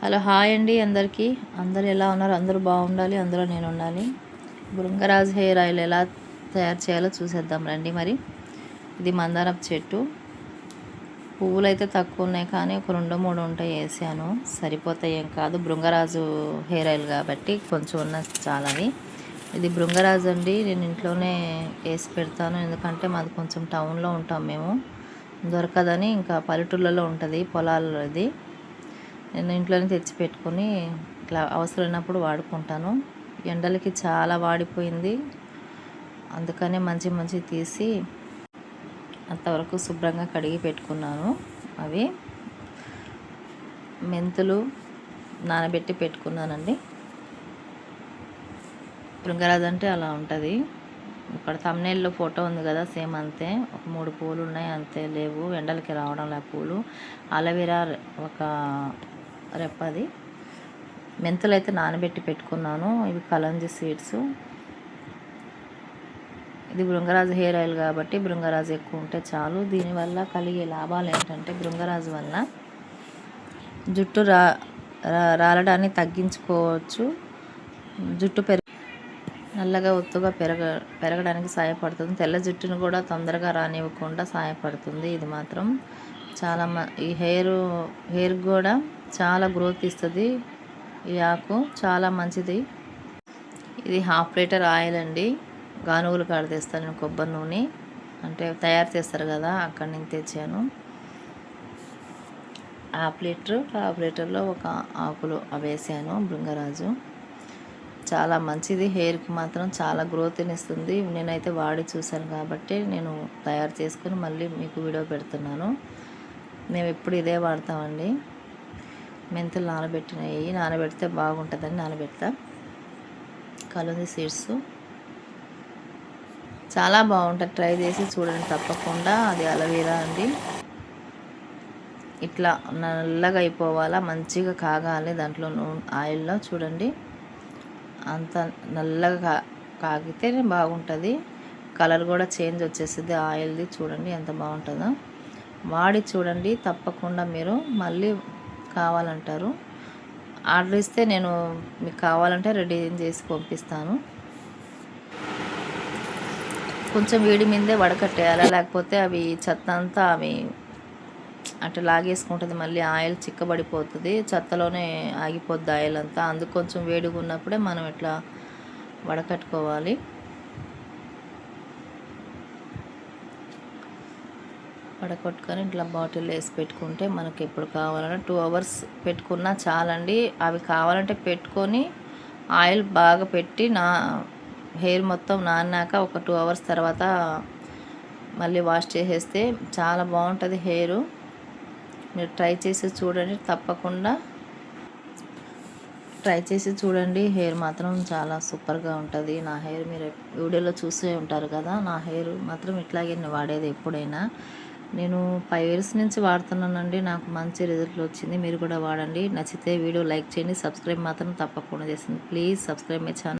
Hello hi అండి అందరికీ. అందరూ ఎలా ఉన్నారు? అందరూ బాగుండాలి, అందులో నేను ఉండాలి. బృంగరాజ్ హెయిర్ ఆయిల్ ఎలా తయారు చేయాలో చూసేద్దాం రండి. మరి ఇది మందారపు చెట్టు. పువ్వులు అయితే తక్కువ ఉన్నాయి, కానీ ఒక 2-3 ఉంటాయి, వేసాను. సరిపోతాయి, ఏం కాదు. బృంగరాజు హెయిర్ ఆయిల్ కాబట్టి కొంచెం ఉన్న చాలని. ఇది బృంగరాజు అండి. నేను ఇంట్లోనే వేసి పెడతాను, ఎందుకంటే మాది కొంచెం టౌన్లో ఉంటాం మేము. దొరకదని ఇంకా పల్లెటూళ్ళలో ఉంటుంది, పొలాల్లో. ఇది నేను ఇంట్లోనే తెచ్చి పెట్టుకొని ఇట్లా అవసరమైనప్పుడు వాడుకుంటాను. ఎండలకి చాలా వాడిపోయింది, అందుకనే మంచి తీసి అంతవరకు శుభ్రంగా కడిగి పెట్టుకున్నాను. అవి మెంతులు నానబెట్టి పెట్టుకున్నానండి. బృంగరాజు అంటే అలా ఉంటుంది. ఇక్కడ తమ్నేల్లో ఫోటో ఉంది కదా, సేమ్ అంతే. ఒక 3 పూలు ఉన్నాయి, అంతే. లేవు, ఎండలకి రావడం లే పూలు. అలోవెరా ఒక రెప్పది. మెంతులు అయితే నానబెట్టి పెట్టుకున్నాను. ఇవి కలంజీ సీడ్స్. ఇది బృంగరాజు హెయిర్ ఆయిల్ కాబట్టి బృంగరాజు ఎక్కువ ఉంటే చాలు. దీనివల్ల కలిగే లాభాలు ఏంటంటే, బృంగరాజు వల్ల జుట్టు రాలడాన్ని తగ్గించుకోవచ్చు. జుట్టు నల్లగా ఒత్తుగా పెరగడానికి సహాయపడుతుంది. తెల్ల జుట్టును కూడా తొందరగా రానివ్వకుండా సహాయపడుతుంది. ఇది మాత్రం చాలా ఈ హెయిర్ కూడా చాలా గ్రోత్ ఇస్తుంది. ఈ ఆకు చాలా మంచిది. ఇది 1/2 లీటర్ ఆయిల్ అండి. గానుగులు కాడ తెస్తాను నేను, కొబ్బరి నూనె అంటే తయారు చేస్తారు కదా, అక్కడి నుంచి తెచ్చాను. 1/2 లీటర్లో ఒక ఆకులు వేసాను. బృంగరాజు చాలా మంచిది, హెయిర్కి మాత్రం చాలా గ్రోత్ని ఇస్తుంది. నేనైతే వాడి చూశాను కాబట్టి నేను తయారు చేసుకుని మళ్ళీ మీకు వీడియో పెడుతున్నాను. మేము ఎప్పుడు ఇదే వాడతామండి. మెంతులు నానబెడితే బాగుంటుందని నానబెడతా. కలుంది సీడ్స్ చాలా బాగుంటుంది, ట్రై చేసి చూడండి తప్పకుండా. అది అలోవెరా అండి. ఇట్లా నల్లగా అయిపోవాలా, మంచిగా కాగాలి దాంట్లో ఆయిల్లో. చూడండి, అంత నల్లగా కాగితే బాగుంటుంది. కలర్ కూడా చేంజ్ వచ్చేస్తుంది ఆయిల్ది. చూడండి ఎంత బాగుంటుందో. వాడి చూడండి తప్పకుండా, మీరు మళ్ళీ కావాలంటారు. ఆర్డర్ ఇస్తే నేను మీకు కావాలంటే రెడీ చేసి పంపిస్తాను. కొంచెం వేడి మీదే వడకట్టేయాలి, లేకపోతే అవి చెత్త అంతా అవి అట్లా లాగేసుకుంటుంది. మళ్ళీ ఆయిల్ చిక్కబడిపోతుంది, చెత్తలోనే ఆగిపోద్ది ఆయిల్ అంతా. అందుకు కొంచెం వేడిగా ఉన్నప్పుడే మనం ఇట్లా వడకట్టుకోవాలి. వడకట్టుకొని ఇట్లా బాటిల్ వేసి పెట్టుకుంటే మనకి ఎప్పుడు కావాలన్నా 2 hours పెట్టుకున్నా చాలండి. అవి కావాలంటే పెట్టుకొని ఆయిల్ బాగా పెట్టి హెయిర్ మొత్తం నానాక ఒక 2 hours తర్వాత మళ్ళీ వాష్ చేసేస్తే చాలా బాగుంటుంది హెయిర్. మీరు ట్రై చేసి చూడండి తప్పకుండా. ట్రై చేసి చూడండి, హెయిర్ మాత్రం చాలా సూపర్గా ఉంటుంది. నా హెయిర్ మీరు వీడియోలో చూసే ఉంటారు కదా, నా హెయిర్ మాత్రం ఇట్లాగే నేను వాడేది ఎప్పుడైనా. నేను 5 years నుంచి వాడుతున్నానండి. నాకు మంచి రిజల్ట్ వచ్చింది. మీరు కూడా వాడండి. నచ్చితే వీడియో లైక్ చేయండి, సబ్స్క్రైబ్ మాత్రం తప్పకుండా చేసింది. Please subscribe my channel.